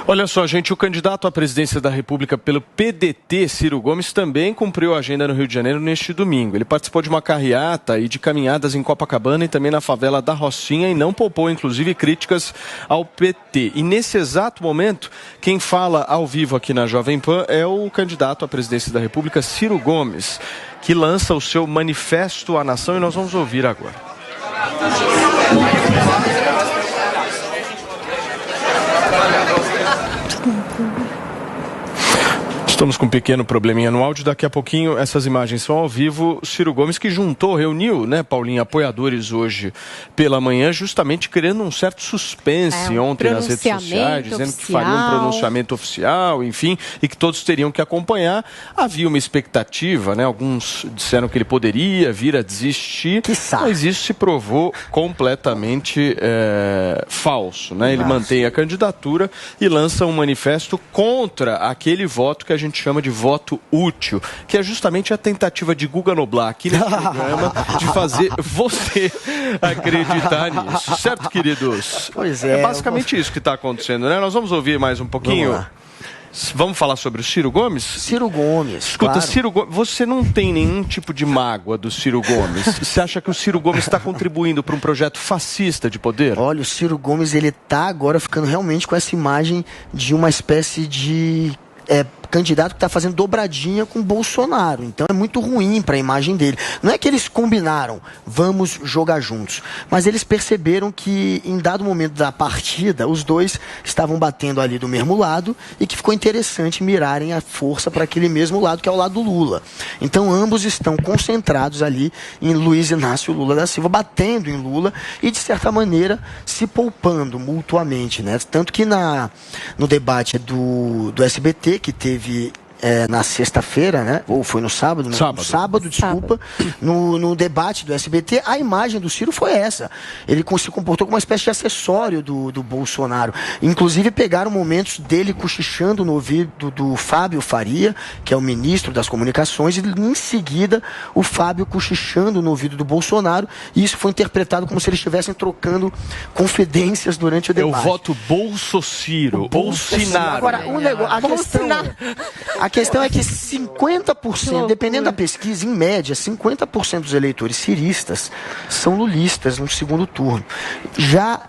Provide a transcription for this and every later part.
Olha só, gente, o candidato à presidência da República pelo PDT, Ciro Gomes, também cumpriu a agenda no Rio de Janeiro neste domingo. Ele participou de uma carreata e de caminhadas em Copacabana e também na favela da Rocinha e não poupou, inclusive, críticas ao PT. E nesse exato momento, quem fala ao vivo aqui na Jovem Pan é o candidato à presidência da República, Ciro Gomes, que lança o seu manifesto à nação e nós vamos ouvir agora. Estamos com um pequeno probleminha no áudio, daqui a pouquinho essas imagens são ao vivo. Ciro Gomes que reuniu, né, Paulinha, apoiadores hoje pela manhã, justamente criando um certo suspense ontem nas redes sociais, dizendo que faria um pronunciamento oficial, enfim, e que todos teriam que acompanhar. Havia uma expectativa, né, alguns disseram que ele poderia vir a desistir, mas isso se provou completamente falso, né? Ele mantém a candidatura e lança um manifesto contra aquele voto que a gente chama de voto útil, que é justamente a tentativa de Guga Noblar aqui nesse programa de fazer você acreditar nisso. Certo, queridos? Pois é. É basicamente isso que está acontecendo, né? Nós vamos ouvir mais um pouquinho. Vamos falar sobre o Ciro Gomes? Ciro Gomes, escuta, claro. Ciro Gomes, você não tem nenhum tipo de mágoa do Ciro Gomes? Você acha que o Ciro Gomes está contribuindo para um projeto fascista de poder? Olha, o Ciro Gomes, ele está agora ficando realmente com essa imagem de uma espécie de candidato que está fazendo dobradinha com o Bolsonaro. Então é muito ruim para a imagem dele. Não é que eles combinaram, vamos jogar juntos. Mas eles perceberam que em dado momento da partida, os dois estavam batendo ali do mesmo lado e que ficou interessante mirarem a força para aquele mesmo lado, que é o lado do Lula. Então ambos estão concentrados ali em Luiz Inácio Lula da Silva, batendo em Lula e, de certa maneira, se poupando mutuamente, né? Tanto que no debate do SBT, que teve na sexta-feira, né? Ou foi no sábado? Sábado, desculpa. No debate do SBT, a imagem do Ciro foi essa. Ele se comportou como uma espécie de acessório do Bolsonaro. Inclusive, pegaram momentos dele cochichando no ouvido do Fábio Faria, que é o ministro das Comunicações, e em seguida o Fábio cochichando no ouvido do Bolsonaro, e isso foi interpretado como se eles estivessem trocando confidências durante o debate. É o voto Bolsociro, Bolsonaro. Agora, a questão é que 50%, dependendo da pesquisa, em média, 50% dos eleitores ciristas são lulistas no segundo turno. Já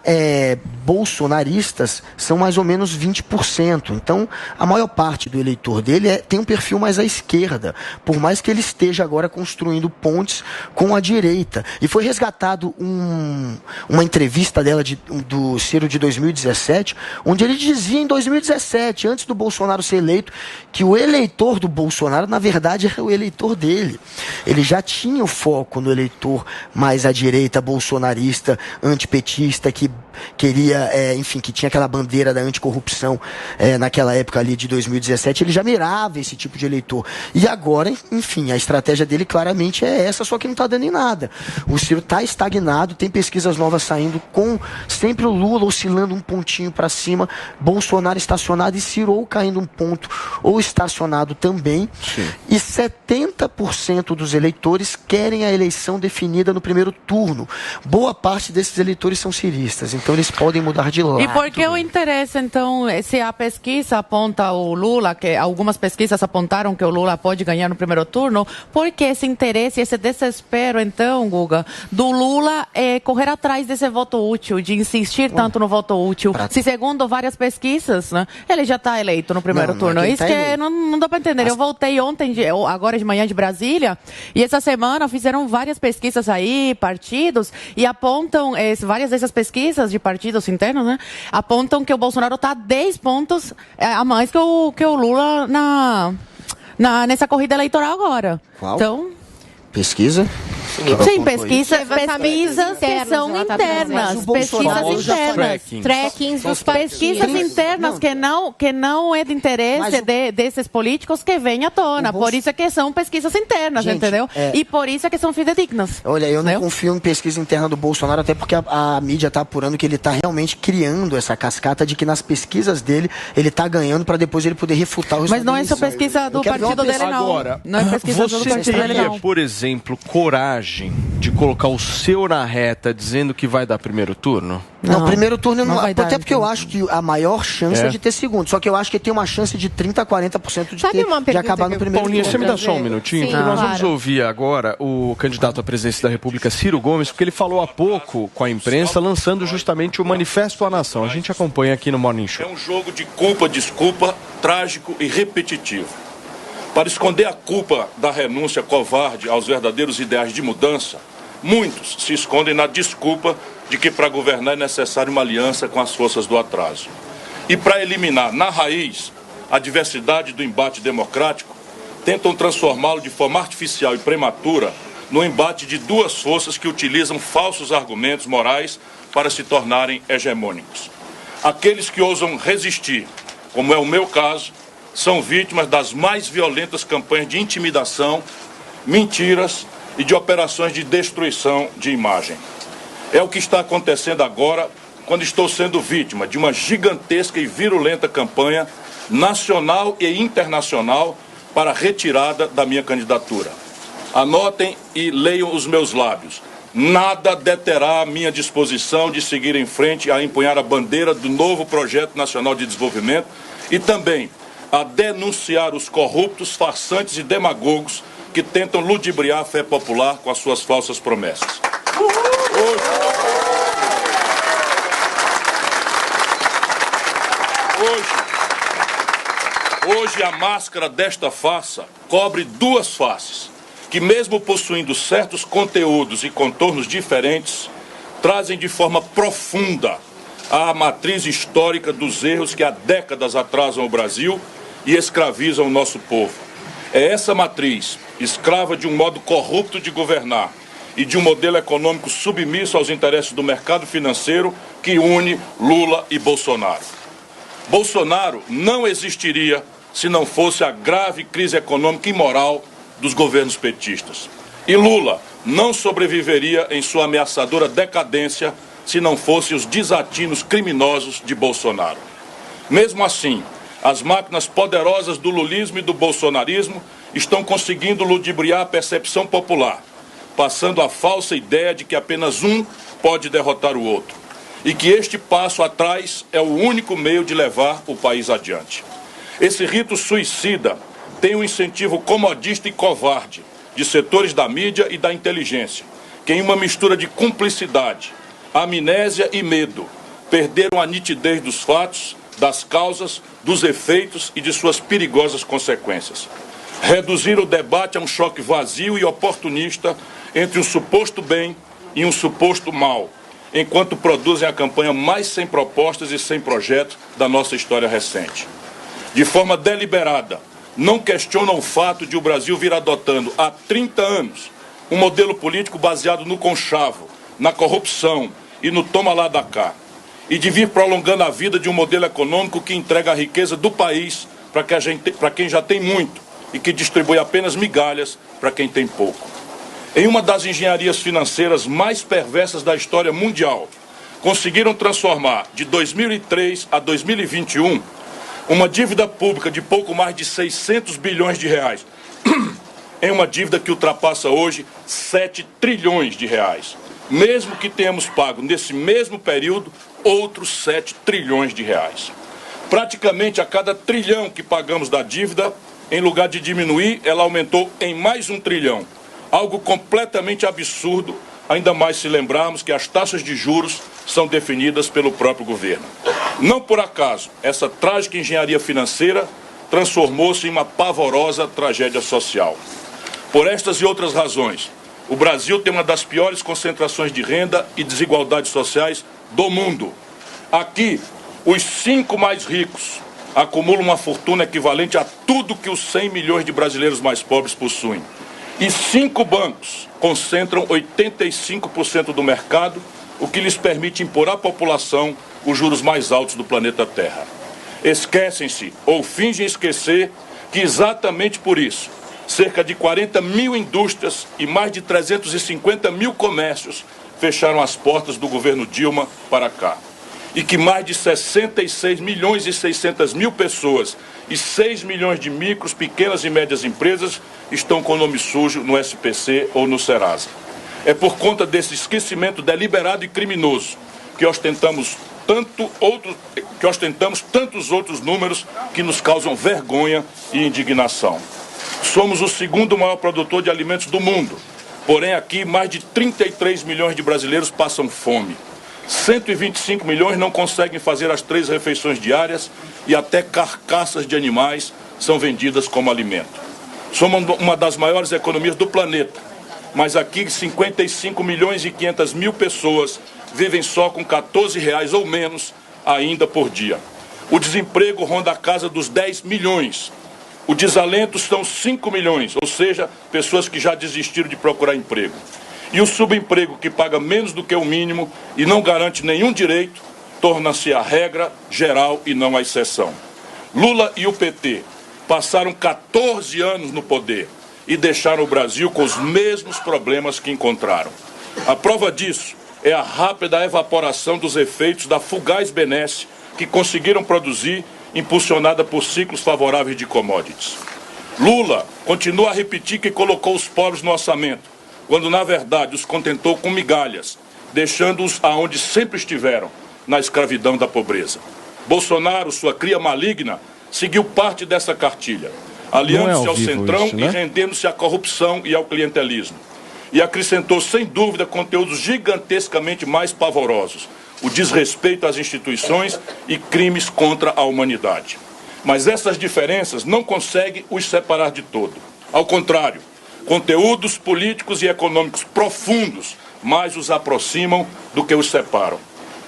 bolsonaristas são mais ou menos 20%. Então, a maior parte do eleitor dele tem um perfil mais à esquerda, por mais que ele esteja agora construindo pontes com a direita. E foi resgatado uma entrevista do Ciro de 2017, onde ele dizia em 2017, antes do Bolsonaro ser eleito, que o eleitor do Bolsonaro, na verdade, era o eleitor dele. Ele já tinha o foco no eleitor mais à direita, bolsonarista, antipetista, que queria, enfim, que tinha aquela bandeira da anticorrupção naquela época ali de 2017. Ele já mirava esse tipo de eleitor. E agora, enfim, a estratégia dele claramente é essa, só que não está dando em nada. O Ciro está estagnado, tem pesquisas novas saindo com sempre o Lula oscilando um pontinho para cima, Bolsonaro estacionado e Ciro ou caindo um ponto ou estacionado também. Sim. E 70% dos eleitores querem a eleição definida no primeiro turno. Boa parte desses eleitores são ciristas, então eles podem mudar de lado. E por que o interesse, então, se a pesquisa aponta o Lula, que algumas pesquisas apontaram que o Lula pode ganhar no primeiro turno, por que esse interesse, esse desespero, então, Guga, do Lula correr atrás desse voto útil, de insistir tanto no voto útil, se segundo várias pesquisas, né, ele já está eleito no primeiro turno? Isso que não dá para entender. Eu voltei ontem, agora de manhã de Brasília, e essa semana fizeram várias pesquisas aí, partidos, e apontam, várias dessas pesquisas de partidos internos, né, apontam que o Bolsonaro está 10 pontos a mais que o Lula nessa corrida eleitoral agora. Qual? Então, pesquisa? Sim, pesquisas que são internas. Pesquisas internas. Trackings dos pesquisas internas que não é de interesse desses políticos que vêm à tona. Por isso é que são pesquisas internas, gente, entendeu? E por isso é que são fidedignas. Olha, eu não confio em pesquisa interna do Bolsonaro, até porque a mídia está apurando que ele está realmente criando essa cascata de que nas pesquisas dele ele está ganhando para depois ele poder refutar os. Mas não é essa pesquisa do partido dele, não. Agora, não é pesquisa do partido dele, não. Por exemplo, coragem coragem de colocar o seu na reta dizendo que vai dar primeiro turno? Não, primeiro turno não vai até dar, porque eu acho que a maior chance é de ter segundo. Só que eu acho que tem uma chance de 30% a 40% de acabar no primeiro Paulinha, turno. você me dá só um minutinho? Sim, Porque nós vamos claro. ouvir agora o candidato à presidência da República, Ciro Gomes, porque ele falou há pouco com a imprensa, lançando justamente o Manifesto à Nação. A gente acompanha aqui no Morning Show. É um jogo de culpa-desculpa, trágico e repetitivo. Para esconder a culpa da renúncia covarde aos verdadeiros ideais de mudança, muitos se escondem na desculpa de que para governar é necessário uma aliança com as forças do atraso. E para eliminar na raiz a diversidade do embate democrático, tentam transformá-lo de forma artificial e prematura no embate de duas forças que utilizam falsos argumentos morais para se tornarem hegemônicos. Aqueles que ousam resistir, como é o meu caso, são vítimas das mais violentas campanhas de intimidação, mentiras e de operações de destruição de imagem. É o que está acontecendo agora quando estou sendo vítima de uma gigantesca e virulenta campanha nacional e internacional para a retirada da minha candidatura. Anotem e leiam os meus lábios. Nada deterá a minha disposição de seguir em frente a empunhar a bandeira do novo Projeto Nacional de Desenvolvimento e também a denunciar os corruptos, farsantes e demagogos que tentam ludibriar a fé popular com as suas falsas promessas. Hoje a máscara desta farsa cobre duas faces, que mesmo possuindo certos conteúdos e contornos diferentes, trazem de forma profunda a matriz histórica dos erros que há décadas atrasam o Brasil e escravizam o nosso povo. É essa matriz, escrava de um modo corrupto de governar e de um modelo econômico submisso aos interesses do mercado financeiro, que une Lula e Bolsonaro. Bolsonaro não existiria se não fosse a grave crise econômica e moral dos governos petistas. E Lula não sobreviveria em sua ameaçadora decadência se não fossem os desatinos criminosos de Bolsonaro. Mesmo assim, as máquinas poderosas do lulismo e do bolsonarismo estão conseguindo ludibriar a percepção popular, passando a falsa ideia de que apenas um pode derrotar o outro, e que este passo atrás é o único meio de levar o país adiante. Esse rito suicida tem um incentivo comodista e covarde de setores da mídia e da inteligência, que em uma mistura de cumplicidade, amnésia e medo, perderam a nitidez dos fatos, das causas, dos efeitos e de suas perigosas consequências. Reduzir o debate a um choque vazio e oportunista entre um suposto bem e um suposto mal, enquanto produzem a campanha mais sem propostas e sem projetos da nossa história recente. De forma deliberada, não questionam o fato de o Brasil vir adotando há 30 anos um modelo político baseado no conchavo, na corrupção e no toma lá da cá, e de vir prolongando a vida de um modelo econômico que entrega a riqueza do país para quem já tem muito e que distribui apenas migalhas para quem tem pouco. Em uma das engenharias financeiras mais perversas da história mundial, conseguiram transformar de 2003 a 2021 uma dívida pública de pouco mais de 600 bilhões de reais em uma dívida que ultrapassa hoje 7 trilhões de reais. Mesmo que tenhamos pago nesse mesmo período outros 7 trilhões de reais. Praticamente a cada trilhão que pagamos da dívida, em lugar de diminuir, ela aumentou em mais 1 trilhão. Algo completamente absurdo, ainda mais se lembrarmos que as taxas de juros são definidas pelo próprio governo. Não por acaso, essa trágica engenharia financeira transformou-se em uma pavorosa tragédia social. Por estas e outras razões, o Brasil tem uma das piores concentrações de renda e desigualdades sociais do mundo. Aqui, os 5 mais ricos acumulam uma fortuna equivalente a tudo que os 100 milhões de brasileiros mais pobres possuem. E 5 bancos concentram 85% do mercado, o que lhes permite impor à população os juros mais altos do planeta Terra. Esquecem-se ou fingem esquecer que exatamente por isso, cerca de 40 mil indústrias e mais de 350 mil comércios fecharam as portas do governo Dilma para cá. E que mais de 66 milhões e 600 mil pessoas e 6 milhões de micros, pequenas e médias empresas estão com nome sujo no SPC ou no Serasa. É por conta desse esquecimento deliberado e criminoso que ostentamos tantos outros números que nos causam vergonha e indignação. Somos o segundo maior produtor de alimentos do mundo. Porém, aqui, mais de 33 milhões de brasileiros passam fome. 125 milhões não conseguem fazer as 3 refeições diárias e até carcaças de animais são vendidas como alimento. Somos uma das maiores economias do planeta, mas aqui 55 milhões e 500 mil pessoas vivem só com R$14 ou menos ainda por dia. O desemprego ronda a casa dos 10 milhões. O desalento são 5 milhões, ou seja, pessoas que já desistiram de procurar emprego. E o subemprego, que paga menos do que o mínimo e não garante nenhum direito, torna-se a regra geral e não a exceção. Lula e o PT passaram 14 anos no poder e deixaram o Brasil com os mesmos problemas que encontraram. A prova disso é a rápida evaporação dos efeitos da fugaz benesse que conseguiram produzir, impulsionada por ciclos favoráveis de commodities. Lula continua a repetir que colocou os pobres no orçamento, quando na verdade os contentou com migalhas, deixando-os aonde sempre estiveram, na escravidão da pobreza. Bolsonaro, sua cria maligna, seguiu parte dessa cartilha, aliando-se ao centrão e rendendo-se à corrupção e ao clientelismo. E acrescentou, sem dúvida, conteúdos gigantescamente mais pavorosos: o desrespeito às instituições e crimes contra a humanidade. Mas essas diferenças não conseguem os separar de todo. Ao contrário, conteúdos políticos e econômicos profundos mais os aproximam do que os separam.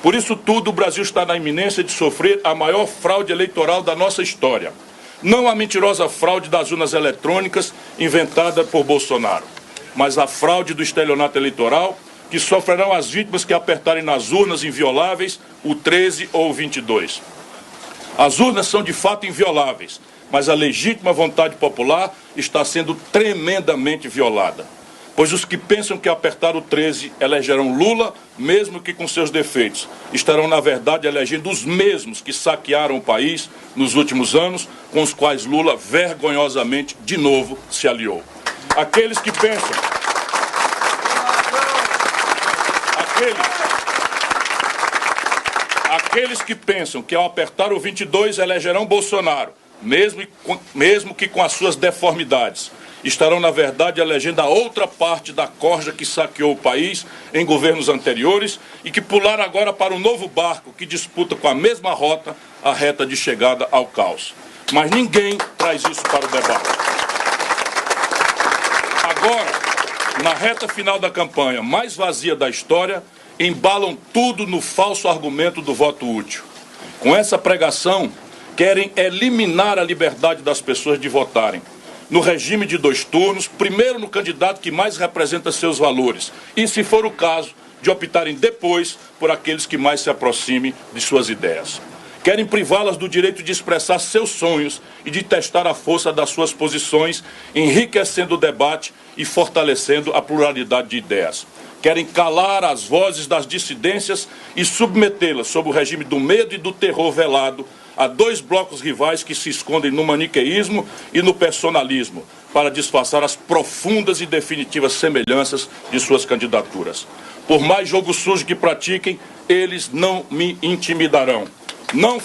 Por isso tudo, o Brasil está na iminência de sofrer a maior fraude eleitoral da nossa história. Não a mentirosa fraude das urnas eletrônicas inventada por Bolsonaro, mas a fraude do estelionato eleitoral, que sofrerão as vítimas que apertarem nas urnas invioláveis o 13 ou o 22. As urnas são de fato invioláveis, mas a legítima vontade popular está sendo tremendamente violada. Pois os que pensam que apertar o 13 elegerão Lula, mesmo que com seus defeitos, estarão na verdade elegendo os mesmos que saquearam o país nos últimos anos, com os quais Lula vergonhosamente de novo se aliou. Aqueles que pensam que ao apertar o 22 elegerão Bolsonaro, mesmo que com as suas deformidades, estarão na verdade elegendo a outra parte da corja que saqueou o país em governos anteriores e que pularam agora para um novo barco que disputa com a mesma rota a reta de chegada ao caos. Mas ninguém traz isso para o debate. Agora, na reta final da campanha mais vazia da história, embalam tudo no falso argumento do voto útil. Com essa pregação, querem eliminar a liberdade das pessoas de votarem, no regime de 2 turnos, primeiro no candidato que mais representa seus valores, e, se for o caso, de optarem depois por aqueles que mais se aproximem de suas ideias. Querem privá-las do direito de expressar seus sonhos e de testar a força das suas posições, enriquecendo o debate e fortalecendo a pluralidade de ideias. Querem calar as vozes das dissidências e submetê-las sob o regime do medo e do terror velado a 2 blocos rivais que se escondem no maniqueísmo e no personalismo, para disfarçar as profundas e definitivas semelhanças de suas candidaturas. Por mais jogo sujo que pratiquem, eles não me intimidarão. Não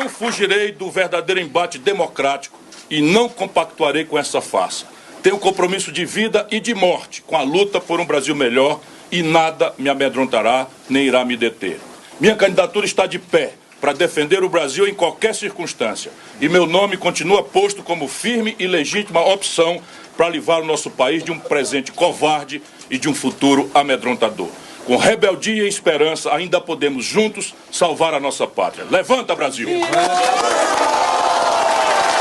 fugirei do verdadeiro embate democrático e não compactuarei com essa farsa. Tenho compromisso de vida e de morte com a luta por um Brasil melhor e nada me amedrontará nem irá me deter. Minha candidatura está de pé para defender o Brasil em qualquer circunstância e meu nome continua posto como firme e legítima opção para livrar o nosso país de um presente covarde e de um futuro amedrontador. Com rebeldia e esperança, ainda podemos juntos salvar a nossa pátria. Levanta, Brasil!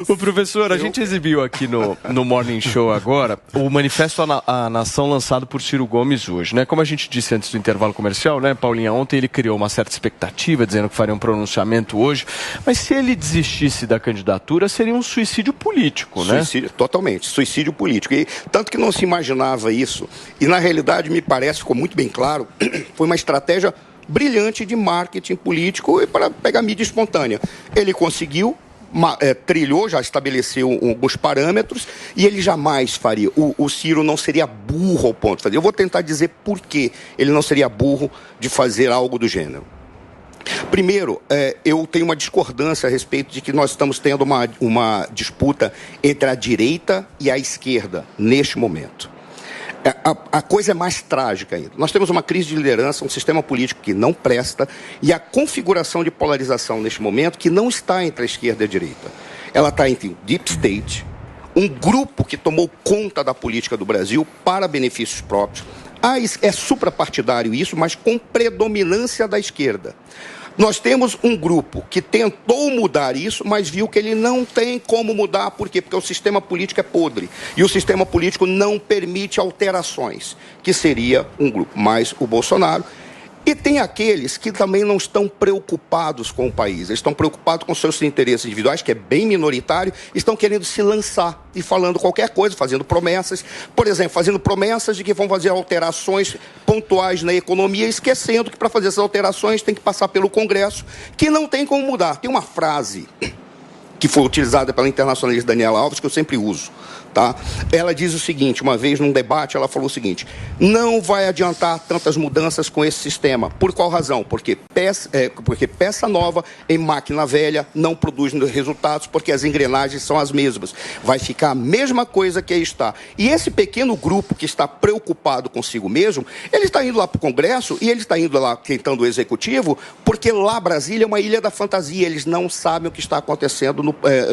O professor, a gente exibiu aqui no Morning Show agora o Manifesto à Nação lançado por Ciro Gomes hoje, né? Como a gente disse antes do intervalo comercial, né, Paulinha, ontem ele criou uma certa expectativa, dizendo que faria um pronunciamento hoje, mas se ele desistisse da candidatura, seria um suicídio político, né? Suicídio, totalmente, suicídio político. E tanto que não se imaginava isso, e na realidade me parece, ficou muito bem claro, foi uma estratégia brilhante de marketing político e para pegar mídia espontânea. Ele conseguiu, trilhou, já estabeleceu alguns parâmetros, e ele jamais faria. O Ciro não seria burro ao ponto de fazer. Eu vou tentar dizer por que ele não seria burro de fazer algo do gênero. Primeiro, eu tenho uma discordância a respeito de que nós estamos tendo uma disputa entre a direita e a esquerda neste momento. A coisa é mais trágica ainda. Nós temos uma crise de liderança, um sistema político que não presta e a configuração de polarização neste momento que não está entre a esquerda e a direita. Ela está entre o Deep State, um grupo que tomou conta da política do Brasil para benefícios próprios. É suprapartidário isso, mas com predominância da esquerda. Nós temos um grupo que tentou mudar isso, mas viu que ele não tem como mudar. Por quê? Porque o sistema político é podre. E o sistema político não permite alterações, que seria um grupo mais o Bolsonaro. E tem aqueles que também não estão preocupados com o país, eles estão preocupados com seus interesses individuais, que é bem minoritário, estão querendo se lançar e falando qualquer coisa, fazendo promessas, por exemplo, fazendo promessas de que vão fazer alterações pontuais na economia, esquecendo que para fazer essas alterações tem que passar pelo Congresso, que não tem como mudar. Tem uma frase que foi utilizada pela internacionalista Daniela Alves, que eu sempre uso. Tá? Ela diz o seguinte, uma vez num debate, ela falou o seguinte: não vai adiantar tantas mudanças com esse sistema. Por qual razão? Porque peça nova em máquina velha não produz resultados, porque as engrenagens são as mesmas. Vai ficar a mesma coisa que aí está. E esse pequeno grupo que está preocupado consigo mesmo, ele está indo lá para o Congresso e ele está indo lá tentando o Executivo, porque lá Brasília é uma ilha da fantasia. Eles não sabem o que está acontecendo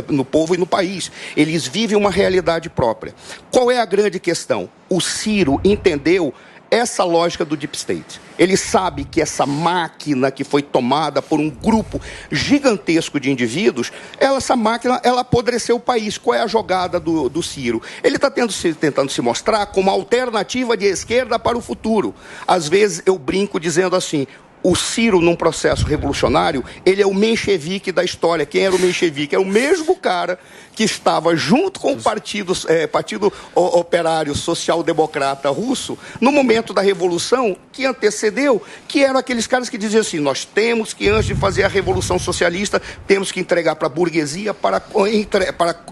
no povo e no país. Eles vivem uma realidade própria. Qual é a grande questão? O Ciro entendeu essa lógica do Deep State. Ele sabe que essa máquina que foi tomada por um grupo gigantesco de indivíduos, essa máquina, ela apodreceu o país. Qual é a jogada do Ciro? Ele está tentando se mostrar como alternativa de esquerda para o futuro. Às vezes eu brinco dizendo assim: o Ciro, num processo revolucionário, ele é o menchevique da história. Quem era o menchevique? É o mesmo cara que estava junto com o Partido Operário Social-Democrata Russo no momento da Revolução que antecedeu, que eram aqueles caras que diziam assim: nós temos que, antes de fazer a Revolução Socialista, temos que entregar para a burguesia para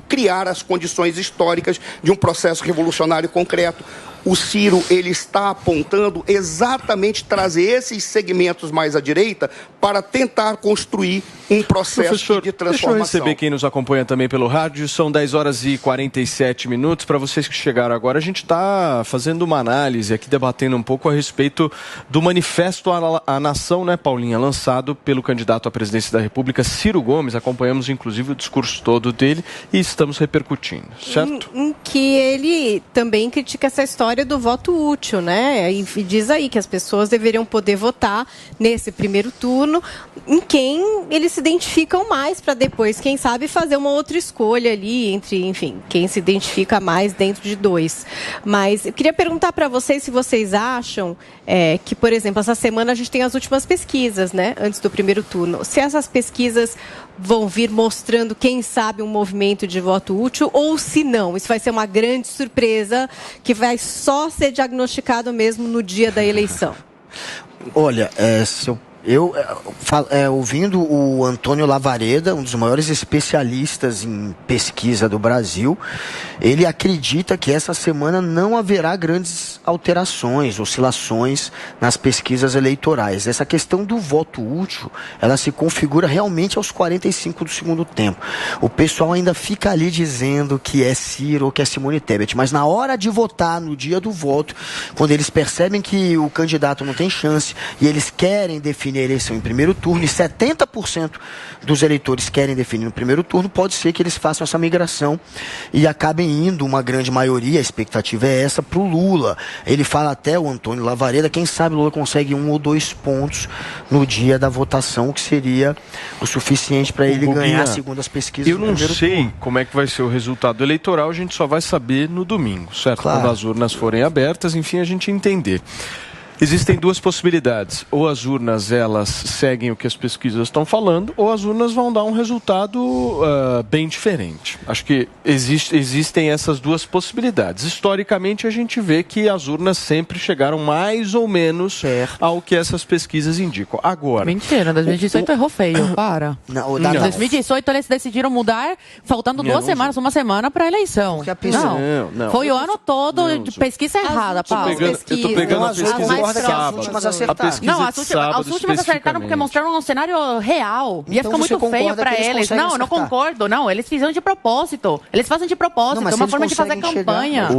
criar as condições históricas de um processo revolucionário concreto. O Ciro, ele está apontando exatamente trazer esses segmentos mais à direita para tentar construir um processo de transformação. Deixa eu receber quem nos acompanha também pelo rádio. São 10 horas e 47 minutos. Para vocês que chegaram agora, a gente está fazendo uma análise aqui, debatendo um pouco a respeito do Manifesto à Nação, né, Paulinha? Lançado pelo candidato à presidência da República, Ciro Gomes. Acompanhamos, inclusive, o discurso todo dele e estamos repercutindo, certo? Em que ele também critica essa história do voto útil, né? E diz aí que as pessoas deveriam poder votar nesse primeiro turno em quem eles se identificam mais, para depois, quem sabe, fazer uma outra escolha ali entre, enfim, quem se identifica mais dentro de dois. Mas eu queria perguntar para vocês se vocês acham que, por exemplo, essa semana a gente tem as últimas pesquisas, né? Antes do primeiro turno. Se essas pesquisas vão vir mostrando, quem sabe, um movimento de voto útil, ou se não, isso vai ser uma grande surpresa que vai só ser diagnosticado mesmo no dia da eleição. Olha, ouvindo o Antônio Lavareda, um dos maiores especialistas em pesquisa do Brasil, ele acredita que essa semana não haverá grandes alterações, oscilações nas pesquisas eleitorais. Essa questão do voto útil, ela se configura realmente aos 45 do segundo tempo. O pessoal ainda fica ali dizendo que é Ciro ou que é Simone Tebet, mas na hora de votar, no dia do voto, quando eles percebem que o candidato não tem chance e eles querem definir a eleição em primeiro turno, e 70% dos eleitores querem definir no primeiro turno, pode ser que eles façam essa migração e acabem indo, uma grande maioria, a expectativa é essa, para o Lula. Ele fala até, o Antônio Lavareda, quem sabe o Lula consegue 1 ou 2 pontos no dia da votação, que seria o suficiente para ele ganhar, segundo as pesquisas. Eu não sei como é que vai ser o resultado eleitoral, a gente só vai saber no domingo, certo? Claro. Quando as urnas forem abertas, enfim, a gente entender. Existem duas possibilidades. Ou as urnas, elas seguem o que as pesquisas estão falando, ou as urnas vão dar um resultado bem diferente. Acho que existem essas duas possibilidades. Historicamente, a gente vê que as urnas sempre chegaram mais ou menos ao que essas pesquisas indicam. Agora... Mentira, 2018 errou feio, para. Não, Em 2018, eles decidiram mudar, faltando uma semana para a eleição. Não. Foi o ano todo de pesquisa errada, Paulo. Eu tô pegando a pesquisa de sábado. As últimas acertaram porque mostraram um cenário real. Ia ficar muito feio para eles. Não, eu não concordo. Não, eles fizeram de propósito. Eles fazem de propósito. É uma forma de fazer campanha.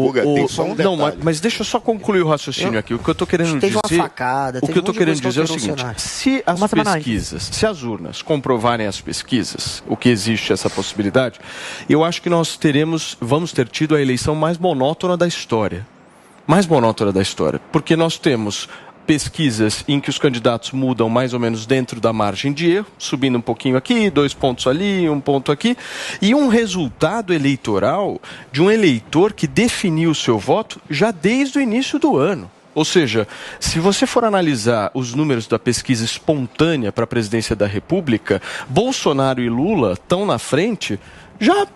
Não, mas deixa eu só concluir o raciocínio aqui. O que eu tô querendo dizer... Teve uma facada. O que eu tô querendo dizer é o seguinte. Se as pesquisas, se as urnas comprovarem as pesquisas, o que existe essa possibilidade, eu acho que nós vamos ter tido a eleição mais monótona da história. Mais monótona da história. Porque nós temos pesquisas em que os candidatos mudam mais ou menos dentro da margem de erro, subindo um pouquinho aqui, 2 pontos ali, 1 ponto aqui, e um resultado eleitoral de um eleitor que definiu o seu voto já desde o início do ano. Ou seja, se você for analisar os números da pesquisa espontânea para a presidência da República, Bolsonaro e Lula estão na frente já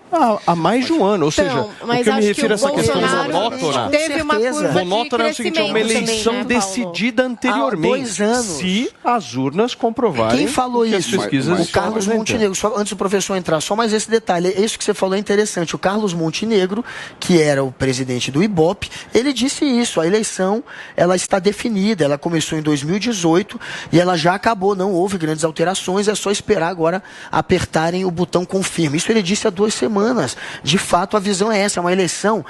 há mais de um ano. Ou seja, o que eu me refiro a essa questão monótona. Teve uma curva monótona é o seguinte, é uma eleição também, né, decidida anteriormente. Há 2 anos. Se as urnas comprovarem. Quem falou que isso? As pesquisas o Carlos Montenegro. Só, antes do professor entrar, só mais esse detalhe. Isso que você falou é interessante. O Carlos Montenegro, que era o presidente do Ibope, ele disse isso. A eleição, ela está definida. Ela começou em 2018 e ela já acabou. Não houve grandes alterações. É só esperar agora apertarem o botão confirma. Isso ele disse há 2 semanas. De fato, a visão é essa. É uma eleição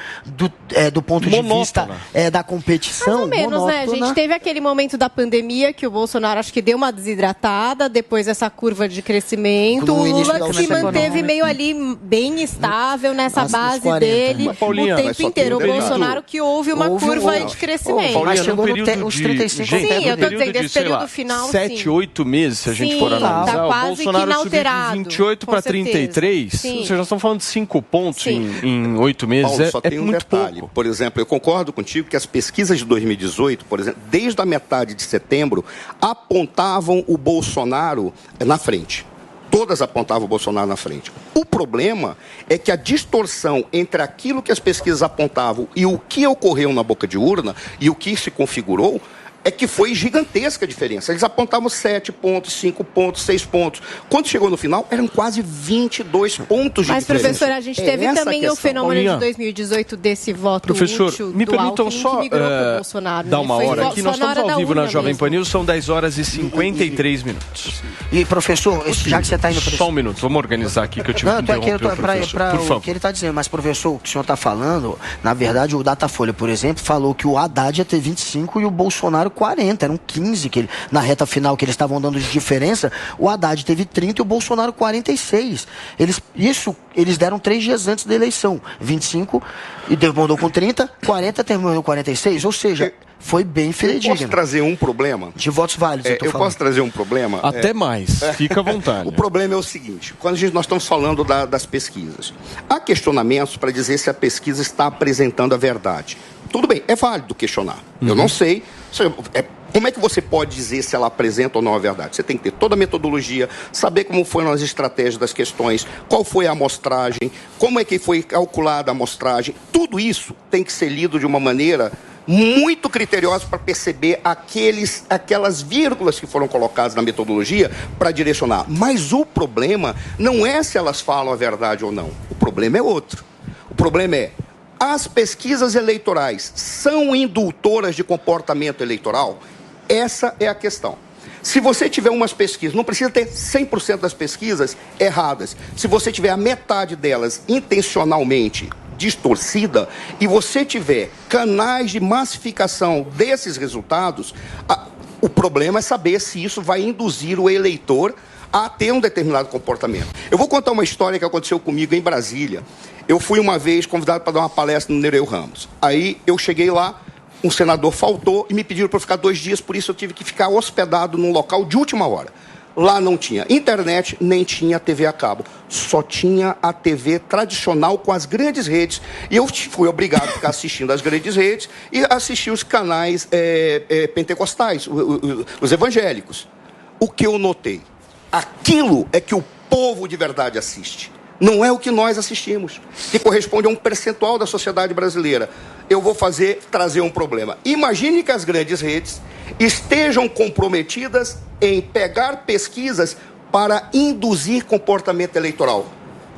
do ponto de vista da competição. Mais ou menos, né? A gente teve aquele momento da pandemia que o Bolsonaro acho que deu uma desidratada, depois essa curva de crescimento. O Lula se manteve meio ali bem estável nessa base dele o tempo inteiro. O Bolsonaro que houve uma curva de crescimento. Mas chegou nos 35. Sim, eu estou dizendo, esse período final, 7, 8 meses, se a gente for analisar, o Bolsonaro subiu de 28 para 33. Vocês já estão falando de 5 pontos em 8 meses. Paulo, só tem um detalhe. Pouco. Por exemplo, eu concordo contigo que as pesquisas de 2018, por exemplo, desde a metade de setembro, apontavam o Bolsonaro na frente. Todas apontavam o Bolsonaro na frente. O problema é que a distorção entre aquilo que as pesquisas apontavam e o que ocorreu na boca de urna e o que se configurou é que foi gigantesca a diferença. Eles apontavam 7 pontos, 5 pontos, 6 pontos. Quando chegou no final, eram quase 22 pontos de diferença. Mas, professor, a gente teve também o fenômeno de 2018 desse voto útil me permitam só Bolsonaro, dar uma hora aqui. Nós estamos ao vivo na Jovem Pan News, são 10 horas e 53 minutos. E, professor, já que você está indo... Só um minuto, vamos organizar aqui que eu tive que interromper o professor. Por favor. O que ele está dizendo, mas, professor, o que o senhor está falando, na verdade, o Datafolha, por exemplo, falou que o Haddad ia ter 25 e o Bolsonaro 40, eram 15 que na reta final que eles estavam dando de diferença, o Haddad teve 30 e o Bolsonaro 46. Eles deram 3 dias antes da eleição, 25 e terminou com 30, 40 terminou com 46, ou seja, foi bem fidedigno. Posso trazer um problema? De votos válidos, eu posso trazer um problema? Até mais, fica à vontade. O problema é o seguinte, quando nós estamos falando das pesquisas, há questionamentos para dizer se a pesquisa está apresentando a verdade. Tudo bem, é válido questionar. Eu não sei. Como é que você pode dizer se ela apresenta ou não a verdade? Você tem que ter toda a metodologia, saber como foram as estratégias das questões, qual foi a amostragem, como é que foi calculada a amostragem. Tudo isso tem que ser lido de uma maneira muito criteriosa para perceber aquelas vírgulas que foram colocadas na metodologia para direcionar. Mas o problema não é se elas falam a verdade ou não. O problema é outro. O problema é: as pesquisas eleitorais são indultoras de comportamento eleitoral? Essa é a questão. Se você tiver umas pesquisas, não precisa ter 100% das pesquisas erradas. Se você tiver a metade delas intencionalmente distorcida e você tiver canais de massificação desses resultados, o problema é saber se isso vai induzir o eleitor a ter um determinado comportamento. Eu vou contar uma história que aconteceu comigo em Brasília. Eu fui uma vez convidado para dar uma palestra no Nereu Ramos. Aí eu cheguei lá, um senador faltou e me pediram para ficar 2 dias, por isso eu tive que ficar hospedado num local de última hora. Lá não tinha internet, nem tinha TV a cabo. Só tinha a TV tradicional com as grandes redes. E eu fui obrigado a ficar assistindo as grandes redes e assistir os canais pentecostais, os evangélicos. O que eu notei? Aquilo é que o povo de verdade assiste. Não é o que nós assistimos, que corresponde a um percentual da sociedade brasileira. Eu vou trazer um problema. Imagine que as grandes redes estejam comprometidas em pegar pesquisas para induzir comportamento eleitoral.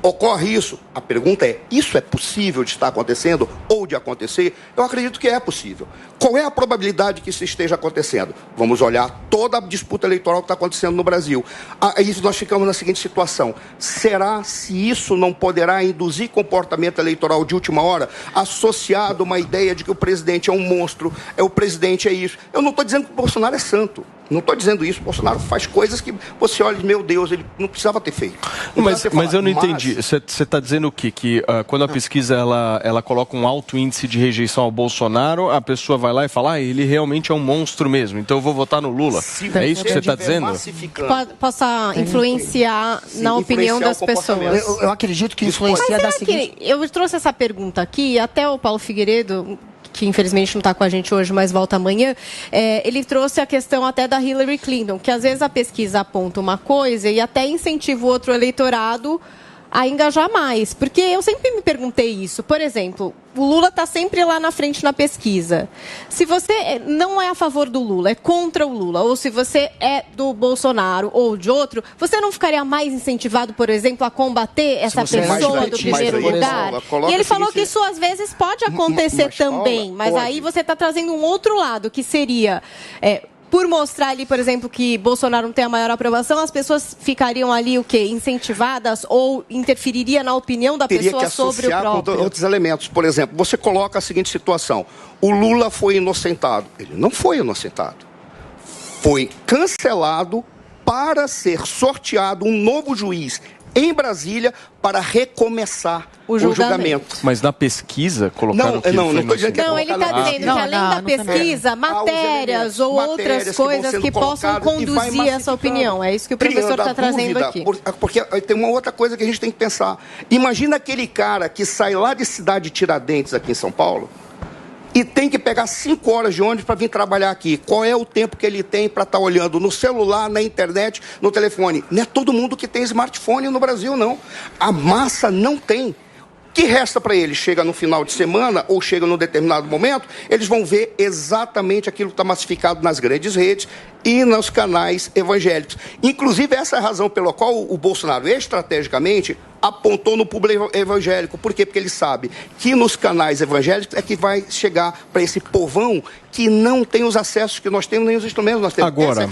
Ocorre isso? A pergunta é, isso é possível de estar acontecendo ou de acontecer? Eu acredito que é possível. Qual é a probabilidade que isso esteja acontecendo? Vamos olhar toda a disputa eleitoral que está acontecendo no Brasil. Aí nós ficamos na seguinte situação. Será se isso não poderá induzir comportamento eleitoral de última hora, associado a uma ideia de que o presidente é um monstro, o presidente é isso? Eu não estou dizendo que o Bolsonaro é santo. Não estou dizendo isso. O Bolsonaro faz coisas que você olha, meu Deus, ele não precisava ter feito. Mas eu não entendi. Você está dizendo o quê? Que quando a pesquisa ela coloca um alto índice de rejeição ao Bolsonaro, a pessoa vai lá e fala, ele realmente é um monstro mesmo, então eu vou votar no Lula. É isso que você está dizendo? Possa influenciar na opinião das pessoas. Eu acredito que influencia da seguinte... Eu trouxe essa pergunta aqui, até o Paulo Figueiredo, que infelizmente não está com a gente hoje, mas volta amanhã, ele trouxe a questão até da Hillary Clinton, que às vezes a pesquisa aponta uma coisa e até incentiva o outro eleitorado a engajar mais. Porque eu sempre me perguntei isso. Por exemplo, o Lula está sempre lá na frente na pesquisa. Se você não é a favor do Lula, é contra o Lula, ou se você é do Bolsonaro ou de outro, você não ficaria mais incentivado, por exemplo, a combater essa pessoa do primeiro lugar? E ele falou que isso às vezes pode acontecer também, mas aí você está trazendo um outro lado, que seria... por mostrar ali, por exemplo, que Bolsonaro não tem a maior aprovação, as pessoas ficariam ali, o quê? Incentivadas ou interferiria na opinião da pessoa sobre o próprio? Com outros elementos. Por exemplo, você coloca a seguinte situação. O Lula foi inocentado. Ele não foi inocentado. Foi cancelado para ser sorteado um novo juiz em Brasília para recomeçar o julgamento. Mas na pesquisa colocaram que não estou dizendo que não, ele está dizendo que além da pesquisa, matérias ou outras coisas que possam conduzir essa opinião. É isso que o professor está trazendo aqui. Porque tem uma outra coisa que a gente tem que pensar. Imagina aquele cara que sai lá de Cidade Tiradentes, aqui em São Paulo, e tem que pegar 5 horas de ônibus para vir trabalhar aqui. Qual é o tempo que ele tem para estar olhando no celular, na internet, no telefone? Não é todo mundo que tem smartphone no Brasil, não. A massa não tem. O que resta para eles? Chega no final de semana ou chega num determinado momento, eles vão ver exatamente aquilo que está massificado nas grandes redes e nos canais evangélicos. Inclusive, essa é a razão pela qual o Bolsonaro, estrategicamente, apontou no público evangélico. Por quê? Porque ele sabe que nos canais evangélicos é que vai chegar para esse povão que não tem os acessos que nós temos, nem os instrumentos que nós temos. Agora,